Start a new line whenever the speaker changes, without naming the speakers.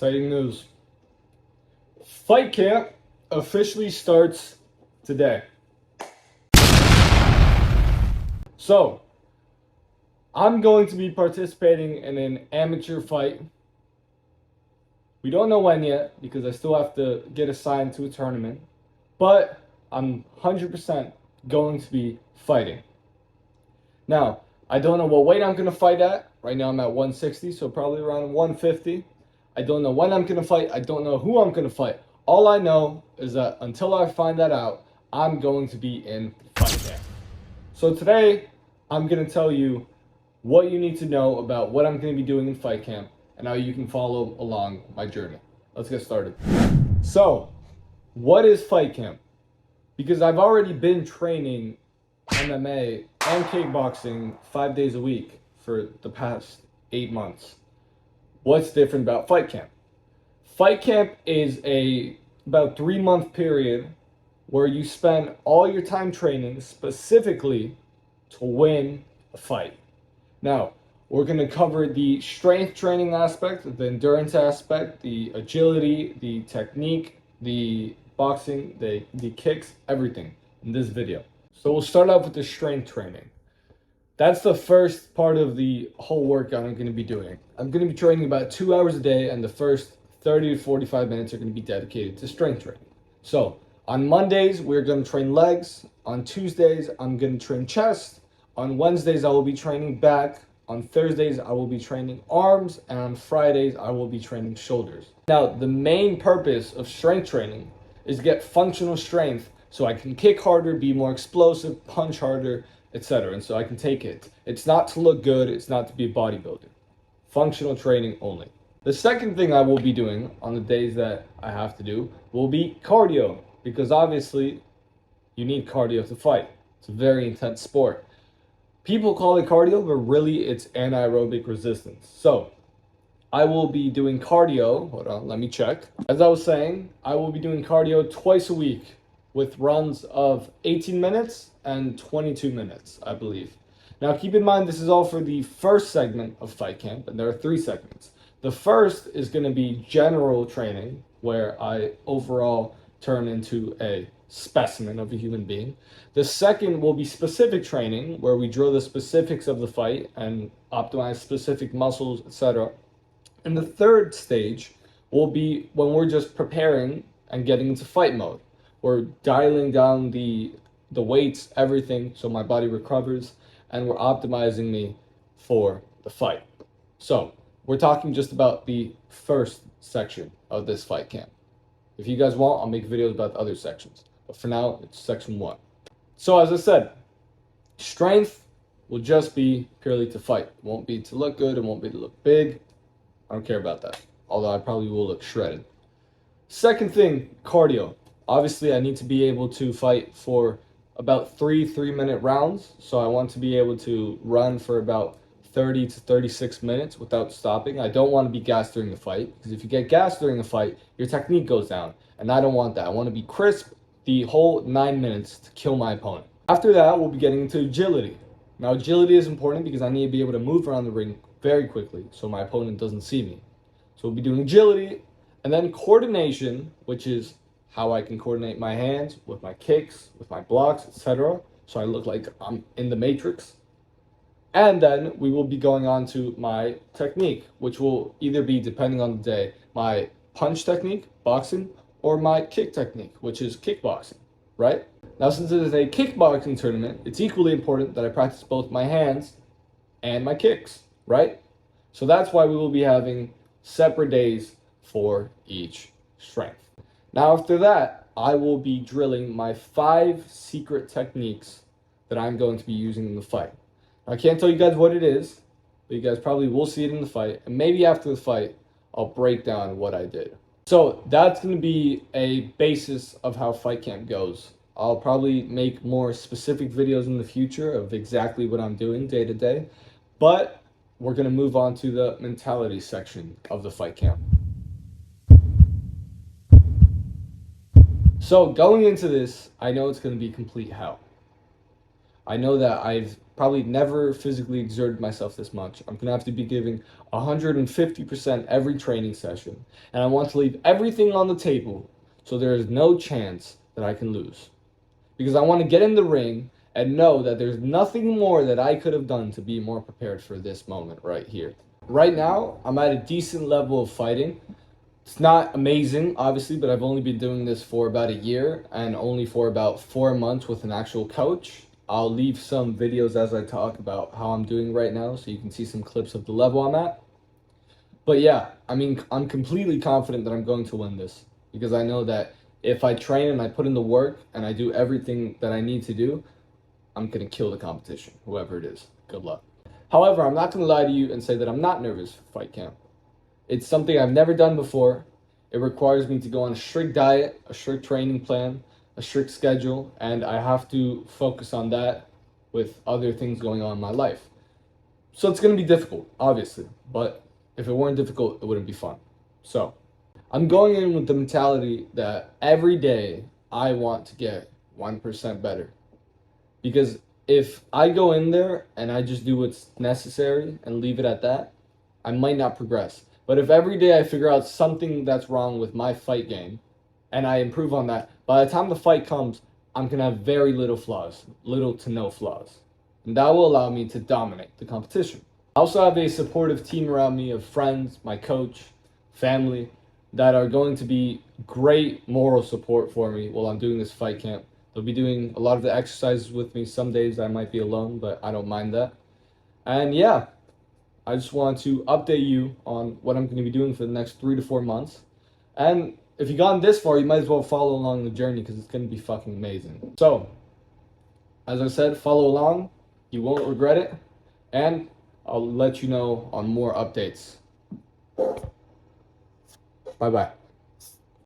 Exciting news. Fight camp officially starts today. So, I'm going to be participating in an amateur fight. We don't know when yet because I still have to get assigned to a tournament, but I'm 100% going to be fighting. Now, I don't know what weight I'm going to fight at. Right now I'm at 160, so probably around 150. I don't know when I'm going to fight. I don't know who I'm going to fight. All I know is that until I find that out, I'm going to be in fight camp. So today, I'm going to tell you what you need to know about what I'm going to be doing in fight camp and how you can follow along my journey. Let's get started. So, what is fight camp? Because I've already been training MMA and kickboxing 5 days a week for the past 8 months. What's different about fight camp? Fight camp is about 3-month period where you spend all your time training specifically to win a fight. Now, we're going to cover the strength training aspect, the endurance aspect, the agility, the technique, the boxing, the kicks, everything in this video. So we'll start off with the strength training. That's the first part of the whole workout I'm going to be doing. I'm going to be training about 2 hours a day, and the first 30 to 45 minutes are going to be dedicated to strength training. So on Mondays, we're going to train legs. On Tuesdays, I'm going to train chest. On Wednesdays, I will be training back. On Thursdays, I will be training arms. And on Fridays, I will be training shoulders. Now, the main purpose of strength training is to get functional strength so I can kick harder, be more explosive, punch harder, etc. And so I can take it. It's not to look good. It's not to be a bodybuilder. Functional training only. The second thing I will be doing on the days that I have to do will be cardio, because obviously you need cardio to fight. It's a very intense sport. People call it cardio, but really it's anaerobic resistance. So I will be doing cardio. Hold on, let me check. As I was saying, I will be doing cardio twice a week with runs of 18 minutes and 22 minutes, I believe. Now keep in mind, this is all for the first segment of fight camp, and there are 3 segments. The first is going to be general training, where I overall turn into a specimen of a human being. The second will be specific training, where we drill the specifics of the fight and optimize specific muscles, etc. And the third stage will be when we're just preparing and getting into fight mode. We're dialing down the weights, everything, so my body recovers, and we're optimizing me for the fight. So we're talking just about the first section of this fight camp. If you guys want, I'll make videos about the other sections. But for now, it's section 1. So as I said, strength will just be purely to fight. It won't be to look good. It won't be to look big. I don't care about that. Although I probably will look shredded. Second thing, cardio. Obviously, I need to be able to fight for about 3 3-minute rounds. So I want to be able to run for about 30 to 36 minutes without stopping. I don't want to be gassed during the fight, because if you get gassed during the fight, your technique goes down, and I don't want that. I want to be crisp the whole 9 minutes to kill my opponent. After that, we'll be getting into agility. Now, agility is important because I need to be able to move around the ring very quickly so my opponent doesn't see me. So we'll be doing agility, and then coordination, which is how I can coordinate my hands with my kicks, with my blocks, etc. So I look like I'm in the Matrix. And then we will be going on to my technique, which will either be, depending on the day, my punch technique, boxing, or my kick technique, which is kickboxing, right? Now, since it is a kickboxing tournament, it's equally important that I practice both my hands and my kicks, right? So that's why we will be having separate days for each strength. Now, after that, I will be drilling my 5 secret techniques that I'm going to be using in the fight. I can't tell you guys what it is, but you guys probably will see it in the fight. And maybe after the fight, I'll break down what I did. So that's going to be a basis of how fight camp goes. I'll probably make more specific videos in the future of exactly what I'm doing day to day. But we're going to move on to the mentality section of the fight camp. So going into this, I know it's going to be complete hell. I know that I've probably never physically exerted myself this much. I'm gonna have to be giving 150% every training session, and I want to leave everything on the table so there is no chance that I can lose. Because I want to get in the ring and know that there's nothing more that I could have done to be more prepared for this moment right here. Right now, I'm at a decent level of fighting. It's not amazing, obviously, but I've only been doing this for about a year and only for about 4 months with an actual coach. I'll leave some videos as I talk about how I'm doing right now so you can see some clips of the level I'm at. But yeah, I mean, I'm completely confident that I'm going to win this because I know that if I train and I put in the work and I do everything that I need to do, I'm going to kill the competition, whoever it is. Good luck. However, I'm not going to lie to you and say that I'm not nervous for fight camp. It's something I've never done before. It requires me to go on a strict diet, a strict training plan, a strict schedule, and I have to focus on that with other things going on in my life. So it's going to be difficult, obviously, but if it weren't difficult, it wouldn't be fun. So I'm going in with the mentality that every day I want to get 1% better. Because if I go in there and I just do what's necessary and leave it at that, I might not progress. But if every day I figure out something that's wrong with my fight game and I improve on that, by the time the fight comes, I'm going to have very little flaws, little to no flaws. And that will allow me to dominate the competition. I also have a supportive team around me of friends, my coach, family, that are going to be great moral support for me while I'm doing this fight camp. They'll be doing a lot of the exercises with me. Some days I might be alone, but I don't mind that. And yeah, I just want to update you on what I'm going to be doing for the next 3 to 4 months. And if you've gotten this far, you might as well follow along the journey because it's going to be fucking amazing. So, as I said, follow along. You won't regret it. And I'll let you know on more updates. Bye-bye.